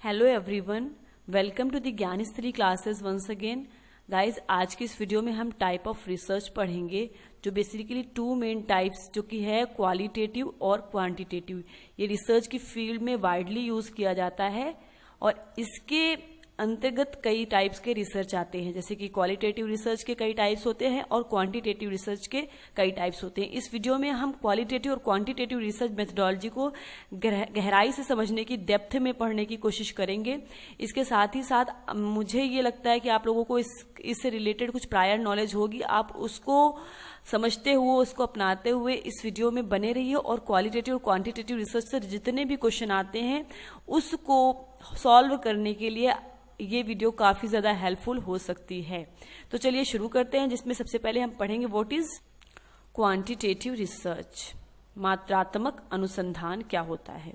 Hello everyone, welcome to the Gyan Stree classes once again. Guys, आज की इस वीडियो में हम टाइप ऑफ रिसर्च पढ़ेंगे जो बेसिकली टू मेन टाइप्स जो कि है क्वालिटेटिव और क्वांटिटेटिव। ये रिसर्च की फील्ड में वाइडली यूज किया जाता है और इसके अंतर्गत कई टाइप्स के रिसर्च आते हैं, जैसे कि क्वालिटेटिव रिसर्च के कई टाइप्स होते हैं और क्वांटिटेटिव रिसर्च के कई टाइप्स होते हैं। इस वीडियो में हम क्वालिटेटिव और क्वांटिटेटिव रिसर्च मेथडोलॉजी को गहराई से समझने की, डेप्थ में पढ़ने की कोशिश करेंगे। इसके साथ ही साथ मुझे ये लगता है कि आप लोगों को इससे रिलेटेड कुछ प्रायर नॉलेज होगी, आप उसको समझते हुए, उसको अपनाते हुए इस वीडियो में बने रहिए और क्वालिटेटिव और क्वांटिटेटिव रिसर्च से जितने भी क्वेश्चन आते हैं उसको सॉल्व करने के लिए ये वीडियो काफी ज्यादा हेल्पफुल हो सकती है। तो चलिए शुरू करते हैं, जिसमें सबसे पहले हम पढ़ेंगे व्हाट इज क्वांटिटेटिव रिसर्च। मात्रात्मक अनुसंधान क्या होता है।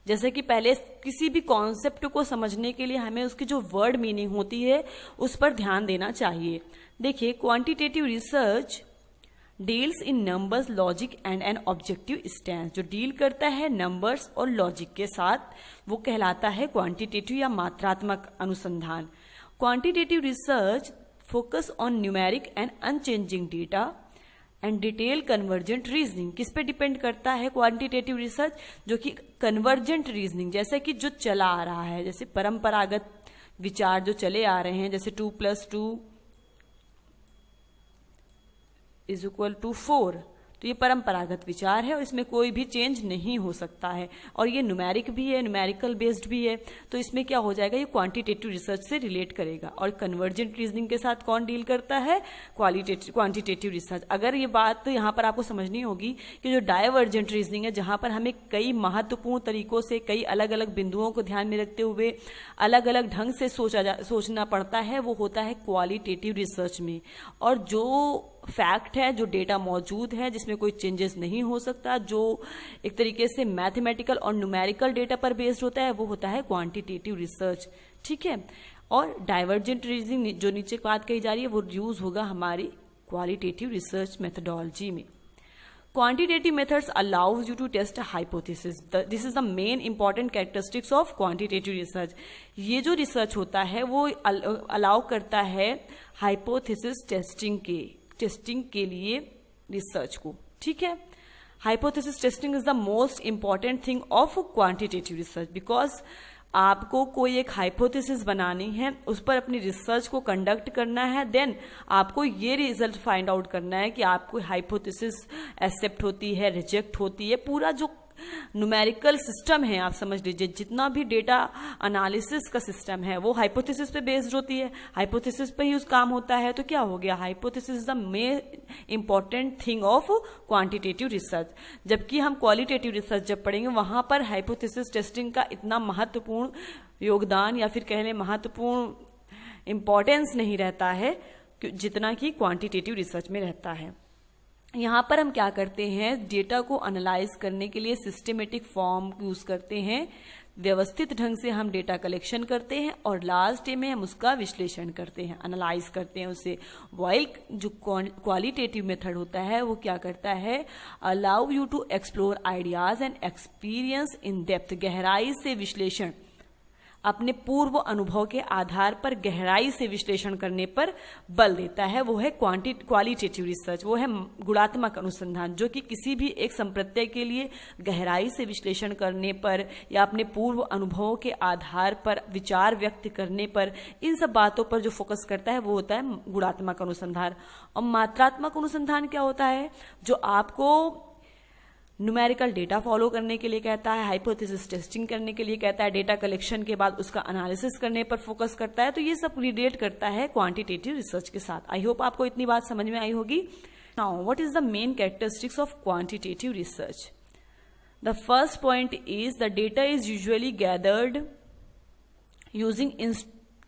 जैसे कि पहले किसी भी कॉन्सेप्ट को समझने के लिए हमें उसकी जो वर्ड मीनिंग होती है उस पर ध्यान देना चाहिए। देखिए, quantitative research deals in numbers, logic and an objective stance. जो डील करता है नंबर्स और लॉजिक के साथ वो कहलाता है क्वांटिटेटिव या मात्रात्मक अनुसंधान। Quantitative research focus on numeric and unchanging data and detail convergent reasoning. किस पे डिपेंड करता है क्वांटिटेटिव रिसर्च? जो कि कन्वर्जेंट रीजनिंग, जैसे कि जो चला आ रहा है, जैसे परंपरागत विचार जो चले आ रहे हैं, जैसे 2+2 = 4, तो ये परंपरागत विचार है और इसमें कोई भी चेंज नहीं हो सकता है और ये न्यूमेरिक भी है, न्यूमेरिकल बेस्ड भी है। तो इसमें क्या हो जाएगा, ये क्वांटिटेटिव रिसर्च से रिलेट करेगा। और कन्वर्जेंट रीजनिंग के साथ कौन डील करता है? Quantitative research. अगर ये बात यहाँ पर आपको समझनी होगी कि जो डायवर्जेंट रीजनिंग है, जहाँ पर हमें कई महत्वपूर्ण तरीकों से, कई अलग अलग बिंदुओं को ध्यान में रखते हुए अलग अलग ढंग से सोचना पड़ता है, वो होता है क्वालिटेटिव रिसर्च में। और जो फैक्ट है, जो डेटा मौजूद है, जिसमें कोई चेंजेस नहीं हो सकता, जो एक तरीके से मैथमेटिकल और न्यूमेरिकल डेटा पर बेस्ड होता है, वो होता है क्वांटिटेटिव रिसर्च। ठीक है। और डाइवर्जेंट रीजनिंग जो नीचे बात कही जा रही है वो यूज होगा हमारी क्वालिटेटिव रिसर्च मेथडोलॉजी में। Quantitative methods allows you to test a hypothesis. This is the main important characteristics of quantitative research. ये जो रिसर्च होता है वो अलाउ करता है हाइपोथेसिस टेस्टिंग के लिए रिसर्च को। ठीक है। Hypothesis testing is the most important thing of quantitative research, because आपको कोई एक हाइपोथेसिस बनानी है, उस पर अपनी रिसर्च को कंडक्ट करना है, देन आपको ये रिजल्ट फाइंड आउट करना है कि आपको हाइपोथेसिस एक्सेप्ट होती है, रिजेक्ट होती है। पूरा जो न्यूमेरिकल सिस्टम है, आप समझ लीजिए, जितना भी डेटा एनालिसिस का सिस्टम है वो हाइपोथेसिस पे बेस्ड होती है, हाइपोथेसिस पे ही उस काम होता है। तो क्या हो गया, hypothesis is the main important thing of quantitative research. जबकि हम क्वालिटेटिव रिसर्च जब पढ़ेंगे वहां पर हाइपोथेसिस टेस्टिंग का इतना महत्वपूर्ण योगदान या फिर कह लें महत्वपूर्ण इंपॉर्टेंस नहीं रहता है जितना कि क्वांटिटेटिव रिसर्च में रहता है। यहाँ पर हम क्या करते हैं, डेटा को एनालाइज करने के लिए सिस्टमेटिक फॉर्म यूज करते हैं, व्यवस्थित ढंग से हम डेटा कलेक्शन करते हैं और लास्ट में हम उसका विश्लेषण करते हैं, एनालाइज करते हैं उसे। वाइल जो क्वालिटेटिव मेथड होता है वो क्या करता है, allow you to explore ideas and experience in depth. गहराई से विश्लेषण, अपने पूर्व अनुभव के आधार पर गहराई से विश्लेषण करने पर बल देता है, वो है क्वालिटेटिव रिसर्च, वो है गुणात्मक अनुसंधान, जो कि किसी भी एक संप्रत्यय के लिए गहराई से विश्लेषण करने पर या अपने पूर्व अनुभवों के आधार पर विचार व्यक्त करने पर, इन सब बातों पर जो फोकस करता है वो होता है गुणात्मक अनुसंधान। और मात्रात्मक अनुसंधान क्या होता है, जो आपको न्यूमेरिकल डेटा फॉलो करने के लिए कहता है, हाइपोथेसिस टेस्टिंग करने के लिए कहता है, डेटा कलेक्शन के बाद उसका एनालिसिस करने पर फोकस करता है। तो ये सब रिलेट करता है क्वांटिटेटिव रिसर्च के साथ। आई होप आपको इतनी बात समझ में आई होगी। Now what is the main characteristics of quantitative research? The first point is the data is usually gathered using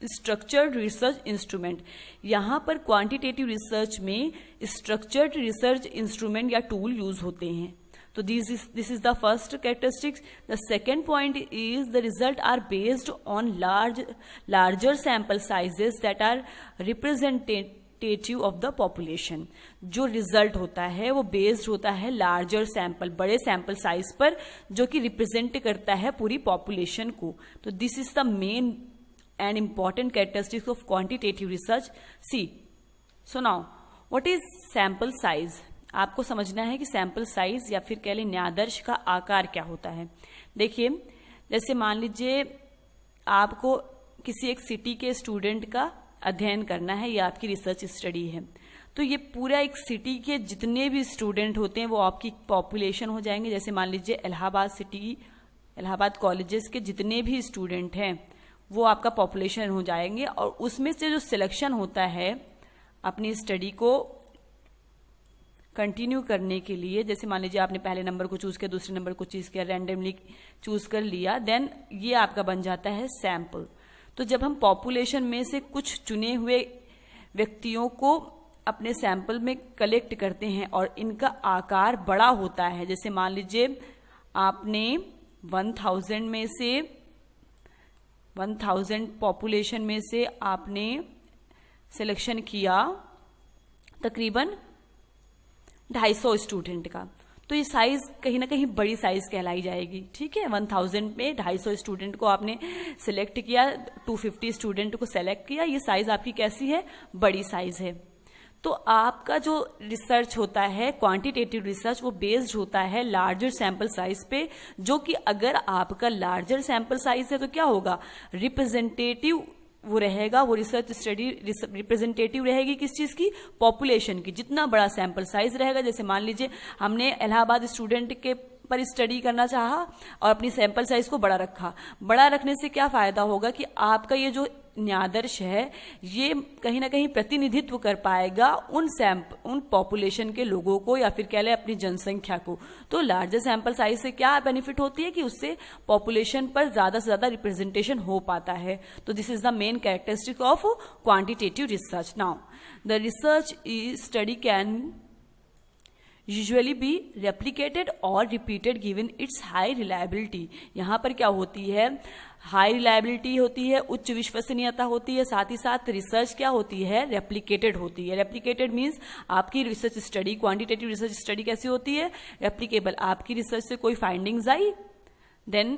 structured research instrument. यहाँ पर क्वांटिटेटिव रिसर्च में स्ट्रक्चर्ड रिसर्च इंस्ट्रूमेंट या टूल यूज होते हैं। So this is the first characteristics. The second point is the result are based on larger sample sizes that are representative of the population. जो result होता है वो based होता है larger sample, बड़े सैंपल साइज पर, जो कि रिप्रेजेंट करता है पूरी पॉपुलेशन को। तो this is the main and important characteristics of quantitative research. See, so now what is sample size. आपको समझना है कि सैंपल साइज या फिर कह लें न्यायादर्श का आकार क्या होता है। देखिए, जैसे मान लीजिए आपको किसी एक सिटी के स्टूडेंट का अध्ययन करना है, या आपकी रिसर्च स्टडी है, तो ये पूरा एक सिटी के जितने भी स्टूडेंट होते हैं वो आपकी पॉपुलेशन हो जाएंगे। जैसे मान लीजिए इलाहाबाद सिटी, इलाहाबाद कॉलेजेस के जितने भी स्टूडेंट हैं वो आपका पॉपुलेशन हो जाएंगे, और उसमें से जो सिलेक्शन होता है अपनी स्टडी को कंटिन्यू करने के लिए, जैसे मान लीजिए आपने पहले नंबर को चूज किया, दूसरे नंबर को चूज किया, रैंडमली चूज कर लिया, देन ये आपका बन जाता है सैंपल। तो जब हम पॉपुलेशन में से कुछ चुने हुए व्यक्तियों को अपने सैंपल में कलेक्ट करते हैं और इनका आकार बड़ा होता है, जैसे मान लीजिए आपने 1000 में से 1000 पॉपुलेशन में से आपने सिलेक्शन किया तकरीबन 250 स्टूडेंट का, तो ये साइज कहीं ना कहीं बड़ी साइज कहलाई जाएगी। ठीक है, 1000 में 250 स्टूडेंट को आपने सिलेक्ट किया, 250 स्टूडेंट को सेलेक्ट किया, ये साइज आपकी कैसी है, बड़ी साइज है। तो आपका जो रिसर्च होता है क्वांटिटेटिव रिसर्च, वो बेस्ड होता है लार्जर सैंपल साइज पे, जो कि अगर आपका लार्जर सैंपल साइज है तो क्या होगा, रिप्रेजेंटेटिव वो रहेगा, वो रिसर्च स्टडी रिप्रेजेंटेटिव रहेगी किस चीज की, पॉपुलेशन की। जितना बड़ा सैंपल साइज रहेगा, जैसे मान लीजिए हमने इलाहाबाद स्टूडेंट के पर स्टडी करना चाहा और अपनी सैंपल साइज को बड़ा रखा, बड़ा रखने से क्या फायदा होगा कि आपका ये जो न्यायादर्श है ये कहीं ना कहीं प्रतिनिधित्व कर पाएगा उन पॉपुलेशन के लोगों को, या फिर कह लें अपनी जनसंख्या को। तो लार्जर सैंपल साइज से क्या बेनिफिट होती है कि उससे पॉपुलेशन पर ज्यादा से ज्यादा रिप्रेजेंटेशन हो पाता है। तो this is the main characteristic of quantitative research. Now the research study can usually be replicated और repeated given its high reliability. यहाँ पर क्या होती है, हाई रिलायबिलिटी होती है, उच्च विश्वसनीयता होती है, साथ ही साथ रिसर्च क्या होती है, रेप्लिकेटेड होती है। रेप्लिकेटेड मीन्स आपकी research study, quantitative research study कैसी होती है, रेप्लिकेबल। आपकी रिसर्च से कोई फाइंडिंग्स आई, देन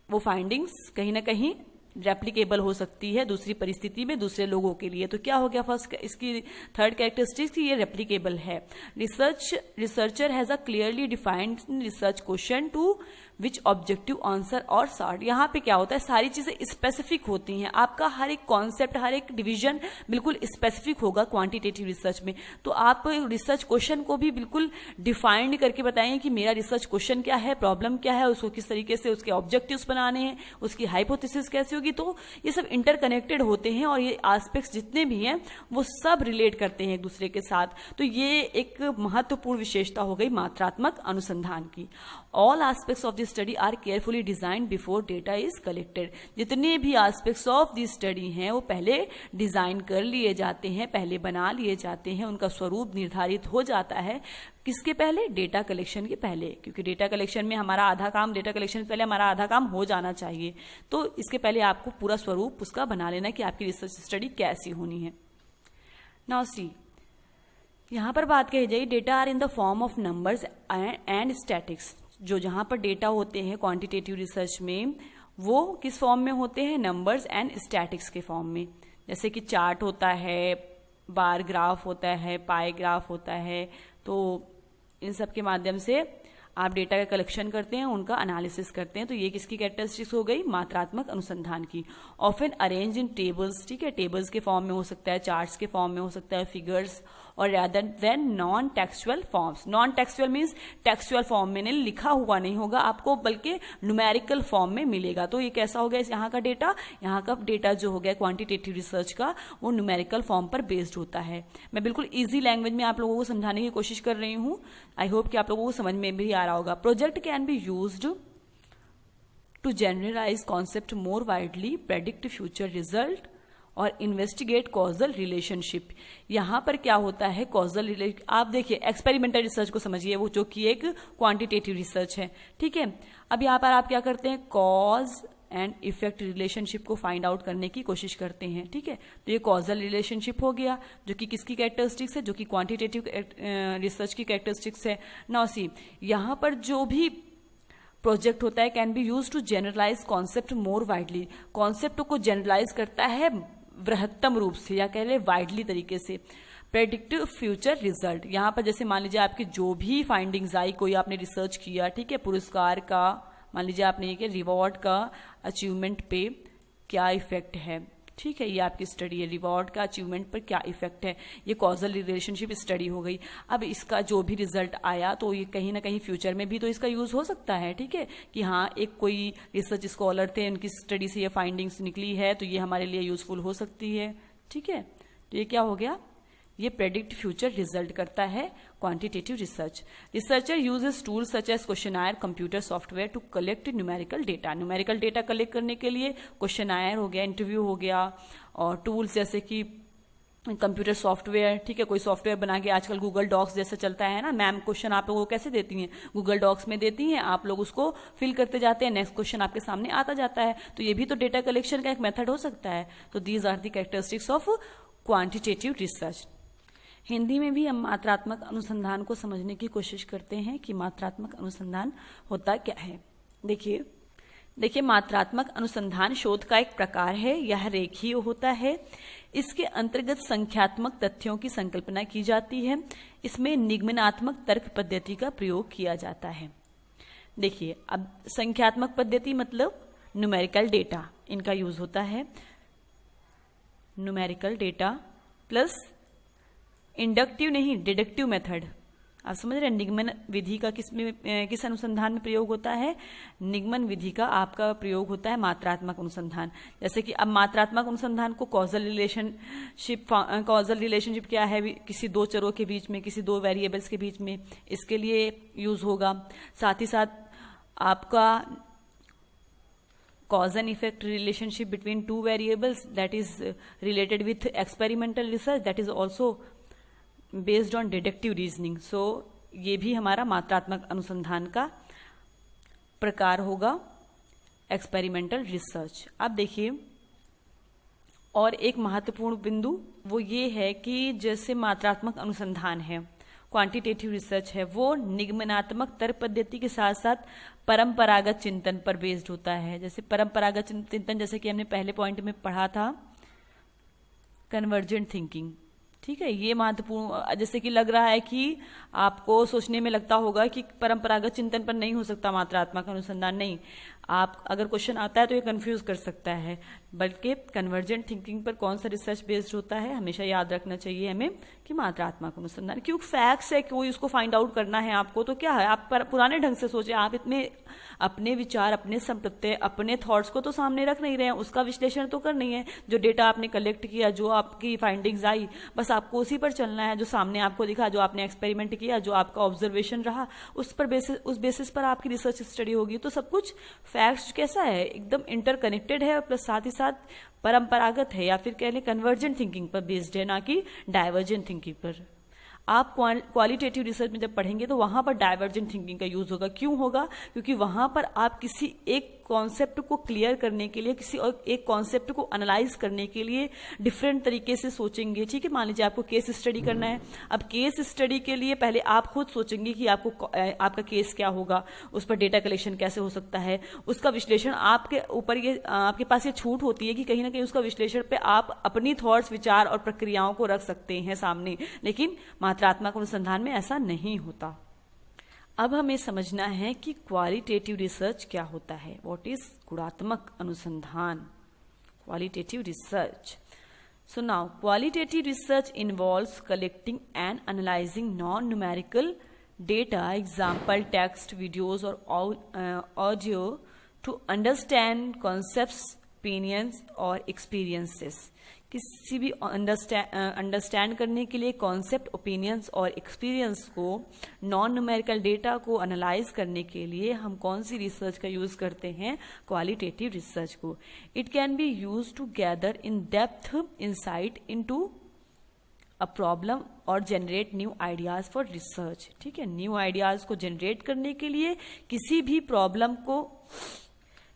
वो फाइंडिंग्स कहीं ना कहीं रेप्लिकेबल हो सकती है दूसरी परिस्थिति में दूसरे लोगों के लिए। तो क्या हो गया फर्स्ट, इसकी थर्ड कैरेक्टरिस्टिक्स, ये रेप्लिकेबल है। Researcher has a clearly defined research question to which objective answer और सॉर्ट। यहाँ पे क्या होता है, सारी चीजें स्पेसिफिक होती हैं, आपका हर एक कॉन्सेप्ट, हर एक डिवीजन बिल्कुल स्पेसिफिक होगा क्वांटिटेटिव रिसर्च में। तो आप रिसर्च क्वेश्चन को भी बिल्कुल डिफाइंड करके बताएंगे कि मेरा रिसर्च क्वेश्चन क्या है, प्रॉब्लम क्या है, उसको किस तरीके से उसके ऑब्जेक्टिव्स बनाने हैं, उसकी हाइपोथेसिस कैसी होगी। तो ये सब इंटरकनेक्टेड होते हैं और ये एस्पेक्ट्स जितने भी हैं वो सब रिलेट करते हैं एक दूसरे के साथ। तो ये एक महत्वपूर्ण विशेषता हो गई मात्रात्मक अनुसंधान की। All aspects of the study are carefully designed before data is collected. जितने भी एस्पेक्ट्स ऑफ द स्टडी हैं वो पहले डिजाइन कर लिए जाते हैं, पहले बना लिए जाते हैं, उनका स्वरूप निर्धारित हो जाता है। किसके पहले, डेटा कलेक्शन के पहले, क्योंकि डेटा कलेक्शन में हमारा आधा काम, डेटा कलेक्शन से पहले हमारा आधा काम हो जाना चाहिए। तो इसके पहले आपको पूरा स्वरूप उसका बना लेना कि आपकी रिसर्च स्टडी कैसी होनी है। नाउ सी, यहां पर बात कही जाए, data are in the form of numbers and statics. जो जहां पर डेटा होते हैं क्वांटिटेटिव रिसर्च में वो किस फॉर्म में होते हैं, नंबर्स एंड स्टैटिक्स के फॉर्म में। जैसे कि चार्ट होता है, बार ग्राफ होता है, पाई ग्राफ होता है। तो इन सब के माध्यम से आप डेटा का कलेक्शन करते हैं, उनका एनालिसिस करते हैं। तो ये किसकी कैरेक्टरिस्टिक्स हो गई, मात्रात्मक अनुसंधान की। ऑफन अरेंज इन टेबल्स, ठीक है, टेबल्स के फॉर्म में हो सकता है, चार्ट्स के फॉर्म में हो सकता है, फिगर्स, और rather than non textual forms. Non textual means textual form में नहीं, लिखा हुआ नहीं होगा आपको, बल्कि न्यूमेरिकल फॉर्म में मिलेगा। तो ये कैसा हो गया, यहाँ का डेटा जो हो गया क्वांटिटेटिव रिसर्च का, वो न्यूमेरिकल फॉर्म पर बेस्ड होता है। मैं बिल्कुल ईजी लैंग्वेज में आप लोगों को समझाने की कोशिश कर रही हूँ। आई होप कि आप लोगों को समझ में भी आ रहा होगा। Project can be used to generalize concept more widely, predict future result और इन्वेस्टिगेट कॉजल रिलेशनशिप। यहां पर क्या होता है, कॉजल रिलेशन, आप देखिए एक्सपेरिमेंटल रिसर्च को समझिए, वो जो कि एक क्वांटिटेटिव रिसर्च है। ठीक है, अब यहां पर आप क्या करते हैं, कॉज एंड इफेक्ट रिलेशनशिप को फाइंड आउट करने की कोशिश करते हैं। ठीक है, तो ये कॉजल रिलेशनशिप हो गया जो कि किसकी कैरेक्टरिस्टिक्स है, जो कि क्वांटिटेटिव रिसर्च की कैरेक्टरिस्टिक्स है। नाउ सी, यहाँ पर जो भी प्रोजेक्ट होता है can be use to generalize concept more widely, concept को जनरलाइज करता है बृहत्तम रूप से या कह ले वाइडली तरीके से। प्रेडिक्टिव फ्यूचर रिजल्ट, यहाँ पर जैसे मान लीजिए आपकी जो भी फाइंडिंग्स आई, कोई आपने रिसर्च किया, ठीक है, पुरस्कार का मान लीजिए आपने ये किया, रिवॉर्ड का अचीवमेंट पे क्या इफेक्ट है, ठीक है, ये आपकी स्टडी है, रिवॉर्ड का अचीवमेंट पर क्या इफेक्ट है, ये कॉजल रिलेशनशिप स्टडी हो गई। अब इसका जो भी रिजल्ट आया तो ये कहीं ना कहीं फ्यूचर में भी तो इसका यूज हो सकता है। ठीक है, कि हाँ एक कोई रिसर्च स्कॉलर थे, उनकी स्टडी से ये फाइंडिंग्स निकली है तो ये हमारे लिए यूजफुल हो सकती है। ठीक है, तो ये क्या हो गया, ये प्रेडिक्ट फ्यूचर रिजल्ट करता है quantitative research. Researcher uses tools such as questionnaire, computer software to collect numerical data. Numerical data collect करने के लिए क्वेश्चनायर हो गया, इंटरव्यू हो गया, और टूल्स जैसे कि कंप्यूटर सॉफ्टवेयर, ठीक है, कोई सॉफ्टवेयर बना के, आजकल गूगल डॉक्स जैसा चलता है ना, मैम क्वेश्चन आप लोगों को कैसे देती हैं, गूगल डॉक्स में देती हैं, आप लोग उसको फिल करते जाते हैं, नेक्स्ट क्वेश्चन आपके सामने आता जाता है, तो ये भी तो डेटा कलेक्शन का एक मेथड हो सकता है। तो these are the characteristics of quantitative research. Hindi में भी हम मात्रात्मक अनुसंधान को समझने की कोशिश करते हैं कि मात्रात्मक अनुसंधान होता क्या है। देखिए मात्रात्मक अनुसंधान शोध का एक प्रकार है, यह रेखीय होता है। इसके अंतर्गत संख्यात्मक तथ्यों की संकल्पना की जाती है। इसमें निगमनात्मक तर्क पद्धति का प्रयोग किया जाता है। देखिए अब संख्यात्मक पद्धति मतलब न्यूमेरिकल डेटा, इनका यूज होता है। न्यूमेरिकल डेटा प्लस इंडक्टिव नहीं डिडक्टिव मेथड, आप समझ रहे हैं। निगमन विधि का किस अनुसंधान में प्रयोग होता है, निगमन विधि का आपका प्रयोग होता है मात्रात्मक अनुसंधान। जैसे कि अब मात्रात्मक अनुसंधान को कॉजल रिलेशनशिप क्या है, किसी दो चरों के बीच में, किसी दो वेरिएबल्स के बीच में, इसके लिए यूज होगा। साथ ही साथ आपका cause and effect relationship between two variables that is related with experimental research, that is also based on deductive reasoning. So ये भी हमारा मात्रात्मक अनुसंधान का प्रकार होगा, एक्सपेरिमेंटल रिसर्च। अब देखिए और एक महत्वपूर्ण बिंदु वो ये है कि जैसे मात्रात्मक अनुसंधान है, क्वांटिटेटिव रिसर्च है, वो निगमनात्मक तर्क पद्धति के साथ साथ परंपरागत चिंतन पर बेस्ड होता है। जैसे परंपरागत चिंतन, जैसे कि हमने पहले पॉइंट में पढ़ा था, कन्वर्जेंट थिंकिंग, ठीक है, ये महत्वपूर्ण। जैसे कि लग रहा है कि आपको सोचने में लगता होगा कि परंपरागत चिंतन पर नहीं हो सकता मात्रात्मक अनुसंधान, नहीं, आप अगर क्वेश्चन आता है तो ये कंफ्यूज कर सकता है, बल्कि कन्वर्जेंट थिंकिंग पर कौन सा रिसर्च बेस्ड होता है, हमेशा याद रखना चाहिए हमें कि मात्रात्मक अनुसंधान, क्योंकि फैक्ट्स है, कोई उसको फाइंड आउट करना है आपको, तो क्या है, आप पुराने ढंग से सोचे, आप इतने अपने विचार, अपने संप्रत्यय, अपने थॉट्स को तो सामने रख नहीं रहे हैं, उसका विश्लेषण तो कर नहीं है। जो डेटा आपने कलेक्ट किया, जो आपकी फाइंडिंग्स आई, बस आपको उसी पर चलना है, जो सामने आपको दिखा, जो आपने एक्सपेरिमेंट किया, जो आपका ऑब्जर्वेशन रहा, उस बेसिस पर आपकी रिसर्च स्टडी होगी। तो सब कुछ फैक्ट्स कैसा है, एकदम इंटरकनेक्टेड है, प्लस साथ ही साथ परंपरागत है, या फिर कह लें कन्वर्जेंट थिंकिंग पर बेस्ड है, ना कि डाइवर्जेंट थिंकिंग पर। आप क्वालिटेटिव रिसर्च में जब पढ़ेंगे तो वहां पर डाइवर्जेंट थिंकिंग का यूज होगा। क्यों होगा? क्योंकि वहां पर आप किसी एक कॉन्सेप्ट को क्लियर करने के लिए, किसी और एक कॉन्सेप्ट को एनालाइज करने के लिए डिफरेंट तरीके से सोचेंगे। ठीक है, मान लीजिए आपको केस स्टडी करना है। अब केस स्टडी के लिए पहले आप खुद सोचेंगे कि आपका केस क्या होगा, उस पर डेटा कलेक्शन कैसे हो सकता है, उसका विश्लेषण आपके ऊपर, ये आपके पास ये छूट होती है कि कहीं ना कहीं उसका विश्लेषण पे आप अपनी थॉट्स, विचार और प्रक्रियाओं को रख सकते हैं सामने, लेकिन मात्रात्मक अनुसंधान में ऐसा नहीं होता। अब हमें समझना है कि क्वालिटेटिव रिसर्च क्या होता है। व्हाट इज गुणात्मक अनुसंधान, qualitative research. So now qualitative research involves collecting and analysing non numerical data, example text, videos और audio, to understand concepts, opinions और एक्सपीरियंसेस। किसी भी अंडरस्टैंड करने के लिए कॉन्सेप्ट, ओपिनियंस और एक्सपीरियंस को, नॉन न्यूमेरिकल डेटा को एनालाइज करने के लिए हम कौन सी रिसर्च का यूज करते हैं? क्वालिटेटिव रिसर्च को। It can be use to gather in depth insight into a problem और generate new ideas for research. ठीक है, न्यू आइडियाज को जनरेट करने के लिए, किसी भी प्रॉब्लम को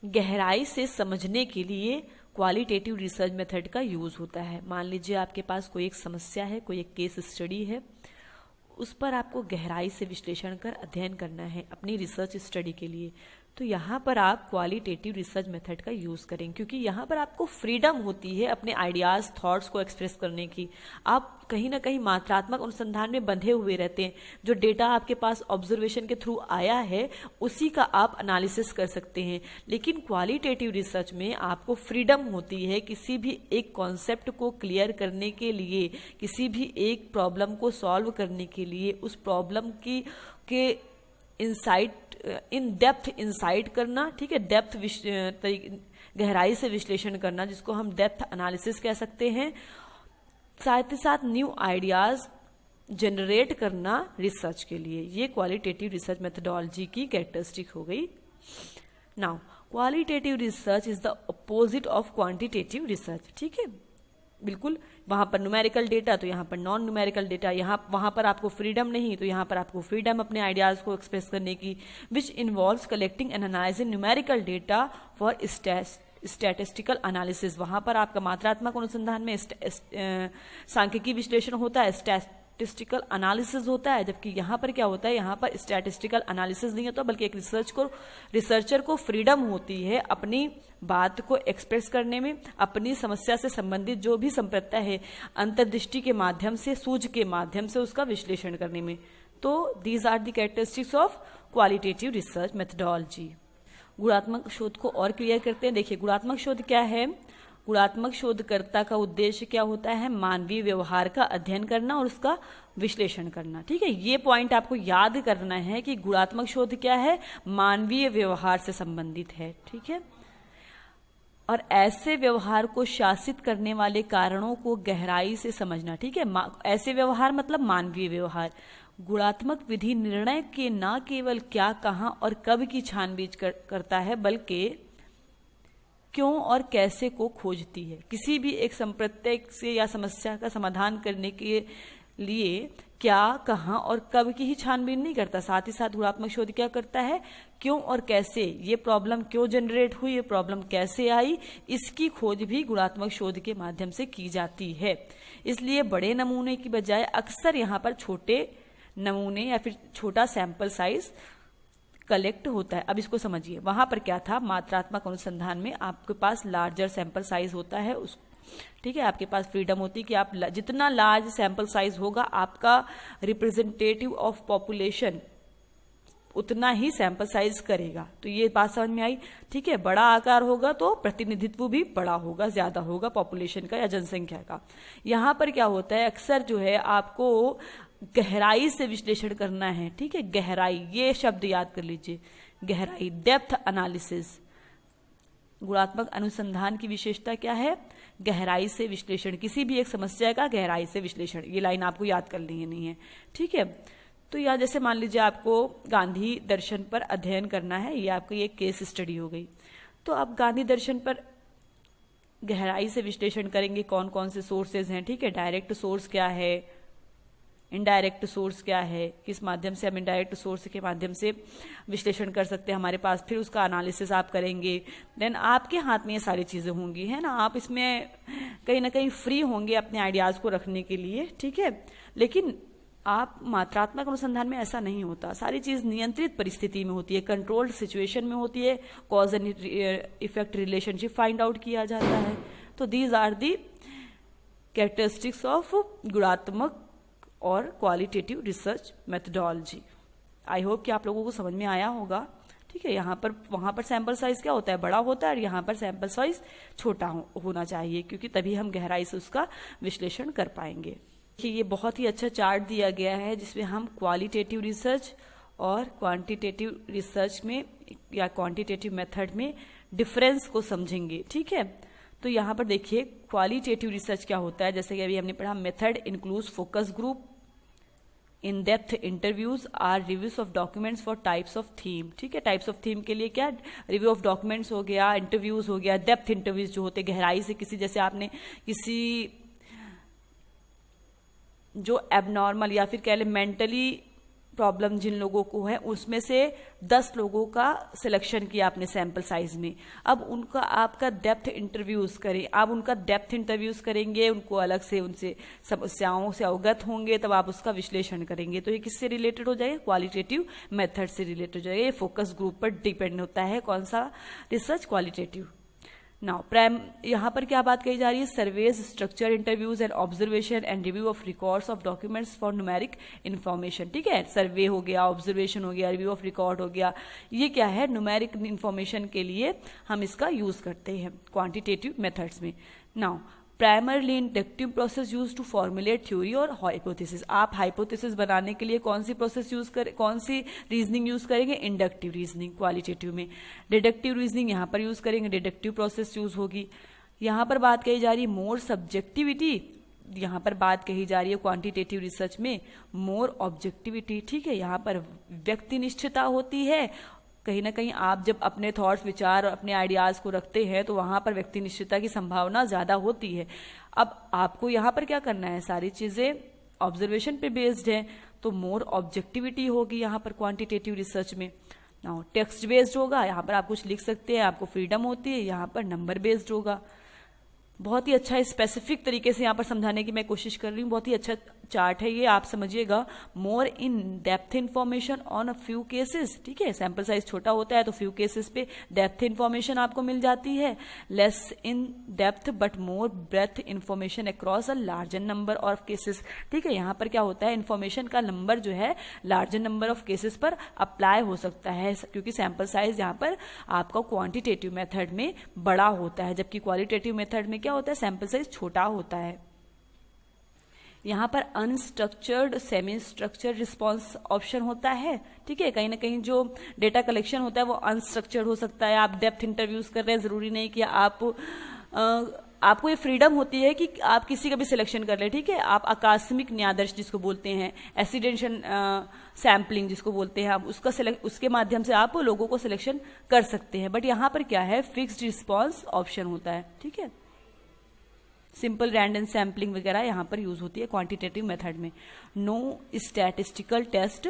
गहराई से समझने के लिए क्वालिटेटिव रिसर्च मेथड का यूज होता है। मान लीजिए आपके पास कोई एक समस्या है, कोई एक केस स्टडी है, उस पर आपको गहराई से विश्लेषण कर अध्ययन करना है अपनी रिसर्च स्टडी के लिए, तो यहाँ पर आप क्वालिटेटिव रिसर्च मेथड का यूज करें, क्योंकि यहाँ पर आपको फ्रीडम होती है अपने आइडियाज, थॉट्स को एक्सप्रेस करने की। आप कहीं ना कहीं मात्रात्मक अनुसंधान में बंधे हुए रहते हैं। जो डेटा आपके पास ऑब्जर्वेशन के थ्रू आया है उसी का आप एनालिसिस कर सकते हैं, लेकिन क्वालिटेटिव रिसर्च में आपको फ्रीडम होती है किसी भी एक कॉन्सेप्ट को क्लियर करने के लिए, किसी भी एक प्रॉब्लम को सॉल्व करने के लिए, उस प्रॉब्लम के इंसाइट, इन डेप्थ इंसाइट करना, ठीक है, डेप्थ गहराई से विश्लेषण करना, जिसको हम डेप्थ एनालिसिस कह सकते हैं। साथ ही साथ न्यू आइडियाज जनरेट करना रिसर्च के लिए, ये क्वालिटेटिव रिसर्च मेथडोलॉजी की कैरेक्टरिस्टिक हो गई। Now qualitative research is the opposite of quantitative research, ठीक है, बिल्कुल। वहां पर न्यूमेरिकल डेटा तो यहाँ पर नॉन न्यूमेरिकल डेटा, वहां पर आपको फ्रीडम नहीं तो यहाँ पर आपको फ्रीडम अपने आइडियाज को एक्सप्रेस करने की, which involves collecting and analysing numerical data for statistical analysis. वहां पर आपका मात्रात्मक अनुसंधान में सांख्यिकी विश्लेषण होता है, स्टैटिस्टिकल एनालिसिस होता है, जबकि यहाँ पर क्या होता है, यहाँ पर स्टैटिस्टिकल एनालिसिस नहीं होता, बल्कि एक रिसर्चर को फ्रीडम होती है अपनी बात को एक्सप्रेस करने में, अपनी समस्या से संबंधित जो भी संप्रत्य है अंतर्दृष्टि के माध्यम से, सूझ के माध्यम से उसका विश्लेषण करने में। तो these are the characteristics of qualitative research methodology. गुणात्मक शोध को और क्लियर करते हैं। देखिए गुणात्मक शोध क्या है। गुणात्मक शोधकर्ता का उद्देश्य क्या होता है, मानवीय व्यवहार का अध्ययन करना और उसका विश्लेषण करना, ठीक है। ये पॉइंट आपको याद करना है कि गुणात्मक शोध क्या है, मानवीय व्यवहार से संबंधित है, ठीक है। और ऐसे व्यवहार को शासित करने वाले कारणों को गहराई से समझना, ठीक है। ऐसे व्यवहार मतलब मानवीय व्यवहार। गुणात्मक विधि निर्णय के न केवल क्या, कहां और कब की छानबीन करता है, बल्कि क्यों और कैसे को खोजती है। किसी भी एक संप्रत्य से या समस्या का समाधान करने के लिए क्या, कहां और कब की ही छानबीन नहीं करता, साथ ही साथ गुणात्मक शोध क्या करता है, क्यों और कैसे, ये प्रॉब्लम क्यों जनरेट हुई, ये प्रॉब्लम कैसे आई, इसकी खोज भी गुणात्मक शोध के माध्यम से की जाती है। इसलिए बड़े नमूने की बजाय अक्सर यहाँ पर छोटे नमूने या फिर छोटा सैंपल साइज कलेक्ट होता है। अब इसको समझिए, वहां पर क्या था, मात्रात्मक अनुसंधान में आपके पास लार्जर सैंपल साइज होता है, उस ठीक है, आपके पास फ्रीडम होती है कि आप जितना लार्ज सैंपल साइज होगा आपका रिप्रेजेंटेटिव ऑफ पॉपुलेशन उतना ही सैंपल साइज करेगा। तो ये बात समझ में आई, ठीक है। बड़ा आकार होगा तो प्रतिनिधित्व भी बड़ा होगा, ज्यादा होगा पॉपुलेशन का या जनसंख्या का। यहाँ पर क्या होता है, अक्सर जो है आपको गहराई से विश्लेषण करना है, ठीक है। गहराई, ये शब्द याद कर लीजिए, गहराई, डेप्थ एनालिसिस। गुणात्मक अनुसंधान की विशेषता क्या है, गहराई से विश्लेषण, किसी भी एक समस्या का गहराई से विश्लेषण। ये लाइन आपको याद कर लेनी है, ठीक है। तो या जैसे मान लीजिए आपको गांधी दर्शन पर अध्ययन करना है, ये आपकी एक केस स्टडी हो गई। तो आप गांधी दर्शन पर गहराई से विश्लेषण करेंगे, कौन कौन से सोर्सेज हैं, ठीक है। डायरेक्ट सोर्स क्या है, इनडायरेक्ट सोर्स क्या है, किस माध्यम से हम इनडायरेक्ट सोर्स के माध्यम से विश्लेषण कर सकते हैं हमारे पास, फिर उसका एनालिसिस आप करेंगे। देन आपके हाथ में ये सारी चीजें होंगी, है ना। आप इसमें कहीं ना कहीं फ्री होंगे अपने आइडियाज को रखने के लिए, ठीक है। लेकिन आप मात्रात्मक अनुसंधान में ऐसा नहीं होता, सारी चीज नियंत्रित परिस्थिति में होती है, कंट्रोल्ड सिचुएशन में होती है, cause and effect relationship find out किया जाता है। तो these are the characteristics of गुणात्मक और qualitative research methodology. I hope कि आप लोगों को समझ में आया होगा, ठीक है। यहाँ पर वहां पर सैंपल साइज क्या होता है, बड़ा होता है, और यहाँ पर सैंपल साइज छोटा होना चाहिए, क्योंकि तभी हम गहराई से उसका विश्लेषण कर पाएंगे। ये बहुत ही अच्छा चार्ट दिया गया है जिसमें हम क्वालिटेटिव रिसर्च और क्वांटिटेटिव रिसर्च में या क्वांटिटेटिव मेथड में डिफरेंस को समझेंगे, ठीक है। तो यहाँ पर देखिए क्वालिटेटिव रिसर्च क्या होता है, जैसे कि अभी हमने पढ़ा, method includes focus group, in depth interviews or reviews of documents for types of theme, ठीक है। टाइप्स ऑफ थीम के लिए क्या, रिव्यू ऑफ डॉक्यूमेंट्स हो गया, इंटरव्यूज हो गया, डेप्थ इंटरव्यूज जो होते गहराई से किसी, जैसे आपने किसी जो एबनॉर्मल या फिर कह ले मेंटली प्रॉब्लम जिन लोगों को है उसमें से 10 लोगों का सिलेक्शन किया आपने सैंपल साइज में। अब उनका आपका डेप्थ इंटरव्यूज करें, आप उनका डेप्थ इंटरव्यूज करेंगे, उनको अलग से उनसे समस्याओं से अवगत होंगे, तब आप उसका विश्लेषण करेंगे। तो ये किससे रिलेटेड हो जाएगा? क्वालिटेटिव मेथड से रिलेटेड हो जाएगा। ये फोकस ग्रुप पर डिपेंड होता है कौन सा रिसर्च, क्वालिटेटिव। नाउ यहाँ पर क्या बात कही जा रही है? Surveys, structure, interviews and observation and review of records of documents for numeric information. ठीक है, सर्वे हो गया, ऑब्जर्वेशन हो गया, रिव्यू ऑफ रिकॉर्ड हो गया, ये क्या है? न्यूमेरिक इन्फॉर्मेशन के लिए हम इसका यूज करते हैं क्वांटिटेटिव मेथड्स में। Now primarily inductive process use to formulate theory और हाइपोथेसिस। आप हाइपोथेसिस बनाने के लिए कौन सी प्रोसेस यूज करें, कौन सी रीजनिंग यूज करेंगे? इंडक्टिव रीजनिंग क्वालिटेटिव में। डिडक्टिव रीजनिंग यहाँ पर यूज करेंगे, डिडक्टिव प्रोसेस यूज होगी। यहाँ पर बात कही जा रही है मोर सब्जेक्टिविटी, यहाँ पर बात कही जा रही है क्वांटिटेटिव रिसर्च में मोर ऑब्जेक्टिविटी। ठीक है, यहाँ पर व्यक्तिनिष्ठता होती है। कहीं ना कहीं आप जब अपने थॉट्स, विचार और अपने आइडियाज को रखते हैं तो वहां पर व्यक्तिनिष्ठता की संभावना ज्यादा होती है। अब आपको यहाँ पर क्या करना है? सारी चीजें ऑब्जर्वेशन पे बेस्ड है, तो मोर ऑब्जेक्टिविटी होगी यहाँ पर क्वांटिटेटिव रिसर्च में। नाउ टेक्स्ट बेस्ड होगा, यहाँ पर आप कुछ लिख सकते हैं, आपको फ्रीडम होती है। यहाँ पर नंबर बेस्ड होगा। बहुत ही अच्छा स्पेसिफिक तरीके से यहाँ पर समझाने की मैं कोशिश कर रही हूँ। बहुत ही अच्छा चार्ट है ये, आप समझिएगा। More in depth information on a few cases. ठीक है, सैंपल साइज छोटा होता है तो फ्यू केसेस पे डेप्थ इंफॉर्मेशन आपको मिल जाती है। Less in depth but more breadth information across a larger number of cases. ठीक है, यहाँ पर क्या होता है? इंफॉर्मेशन का नंबर जो है लार्जर नंबर ऑफ केसेस पर अप्लाई हो सकता है, क्योंकि सैंपल साइज यहाँ पर आपका क्वांटिटेटिव मेथड में बड़ा होता है, जबकि क्वालिटेटिव मेथड में क्या होता है? सैंपल साइज छोटा होता है। यहाँ पर unstructured, semi structured response option होता है। ठीक है, कहीं ना कहीं जो डेटा कलेक्शन होता है वो अनस्ट्रक्चर्ड हो सकता है। आप डेप्थ इंटरव्यूज कर रहे हैं, जरूरी नहीं कि आपको ये फ्रीडम होती है कि आप किसी का भी सिलेक्शन कर ले। ठीक है, आप आकस्मिक न्यायादर्श जिसको बोलते हैं, एक्सीडेंशियल सैम्पलिंग जिसको बोलते हैं, आप उसके माध्यम से आप लोगों को सिलेक्शन कर सकते हैं। बट यहाँ पर क्या है? फिक्स्ड रिस्पॉन्स ऑप्शन होता है। ठीक है, सिंपल रैंडम सैम्पलिंग वगैरह यहाँ पर यूज होती है क्वांटिटेटिव मेथड में। नो स्टैटिस्टिकल टेस्ट,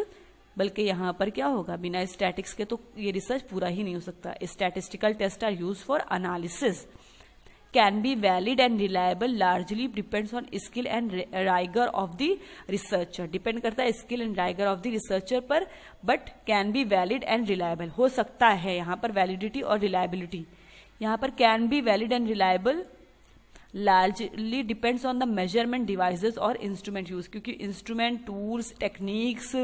बल्कि यहाँ पर क्या होगा? बिना स्टैटिक्स के तो ये रिसर्च पूरा ही नहीं हो सकता। Statistical test are use for analysis, can be valid and reliable, largely depends on skill and rigour of the researcher. Depend करता है skill and rigour of the researcher पर, but can be valid and reliable हो सकता है। यहाँ पर validity और reliability, यहाँ पर can be valid and reliable largely depends on the measurement devices और इंस्ट्रूमेंट यूज, क्योंकि instrument, tools, techniques,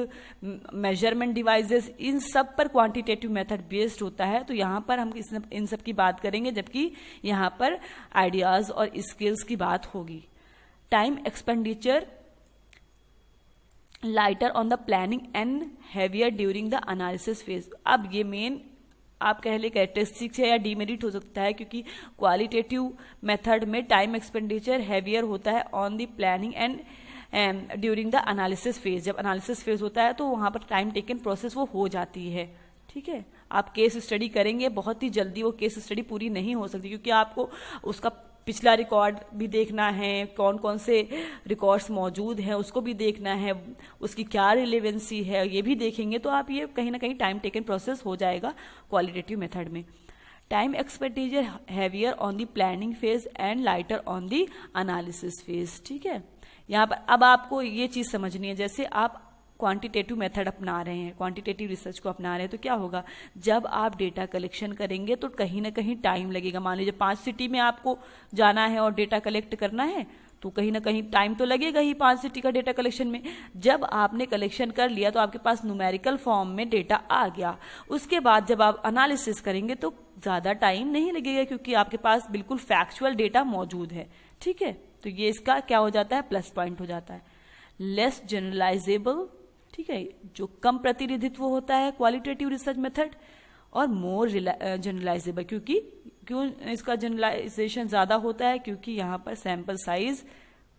measurement devices, इन सब पर क्वांटिटेटिव मेथड बेस्ड होता है। तो यहाँ पर हम इन सब की बात करेंगे, जबकि यहाँ पर आइडियाज और स्किल्स की बात होगी। Time expenditure lighter on the planning and heavier during the analysis phase. अब ये मेन आप कह ले कैरेक्टरिस्टिक्स है या डीमेरिट हो सकता है, क्योंकि क्वालिटेटिव मेथड में टाइम एक्सपेंडिचर हैवियर होता है on the planning and during the analysis phase. जब एनालिसिस फेज होता है तो वहां पर टाइम टेकन प्रोसेस वो हो जाती है। ठीक है, आप केस स्टडी करेंगे, बहुत ही जल्दी वो केस स्टडी पूरी नहीं हो सकती, क्योंकि आपको उसका पिछला रिकॉर्ड भी देखना है, कौन कौन से रिकॉर्ड्स मौजूद हैं उसको भी देखना है, उसकी क्या रिलेवेंसी है ये भी देखेंगे। तो आप ये कहीं ना कहीं टाइम टेकन प्रोसेस हो जाएगा क्वालिटेटिव मेथड में। Time expenditure heavier on the planning phase and lighter on the analysis phase. ठीक है, यहाँ पर अब आपको ये चीज समझनी है, जैसे आप क्वांटिटेटिव मेथड अपना रहे हैं, क्वांटिटेटिव रिसर्च को अपना रहे हैं, तो क्या होगा? जब आप डेटा कलेक्शन करेंगे तो कहीं ना कहीं टाइम लगेगा। मान लीजिए 5 सिटी में आपको जाना है और डेटा कलेक्ट करना है, तो कहीं ना कहीं टाइम तो लगेगा ही 5 सिटी का डेटा कलेक्शन में। जब आपने कलेक्शन कर लिया तो आपके पास न्यूमेरिकल फॉर्म में डेटा आ गया, उसके बाद जब आप एनालिसिस करेंगे तो ज्यादा टाइम नहीं लगेगा, क्योंकि आपके पास बिल्कुल फैक्चुअल डेटा मौजूद है। ठीक है, तो ये इसका क्या हो जाता है? प्लस पॉइंट हो जाता है। लेस जनरलाइजेबल, ठीक है, जो कम प्रतिनिधित्व होता है क्वालिटेटिव रिसर्च मेथड, और मोर जनरलाइजेबल, क्यों इसका जनरलाइजेशन ज्यादा होता है? क्योंकि यहाँ पर सैंपल साइज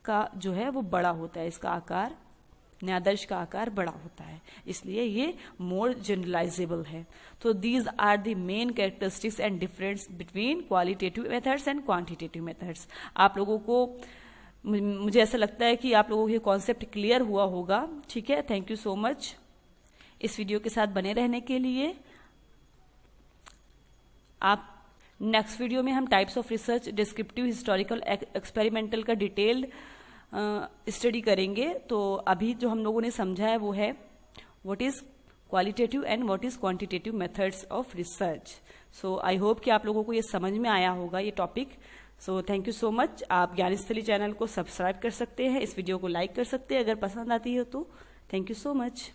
का जो है वो बड़ा होता है, इसका आकार, न्यायादर्श का आकार बड़ा होता है, इसलिए ये मोर जनरलाइजेबल है। तो these are the main characteristics and difference between qualitative methods and quantitative methods. आप लोगों को, मुझे ऐसा लगता है कि आप लोगों को ये कॉन्सेप्ट क्लियर हुआ होगा। ठीक है, थैंक यू सो मच। इस वीडियो के साथ बने रहने के लिए। आप नेक्स्ट वीडियो में हम types of research, descriptive, historical, experimental का डिटेल्ड स्टडी करेंगे। तो अभी जो हम लोगों ने समझा है वो है what is qualitative and what is quantitative methods of research. So I hope कि आप लोगों को ये समझ में आया होगा ये topic. So thank you so much. आप ज्ञानस्थली चैनल को सब्सक्राइब कर सकते हैं, इस वीडियो को लाइक कर सकते हैं अगर पसंद आती है तो। Thank you so much.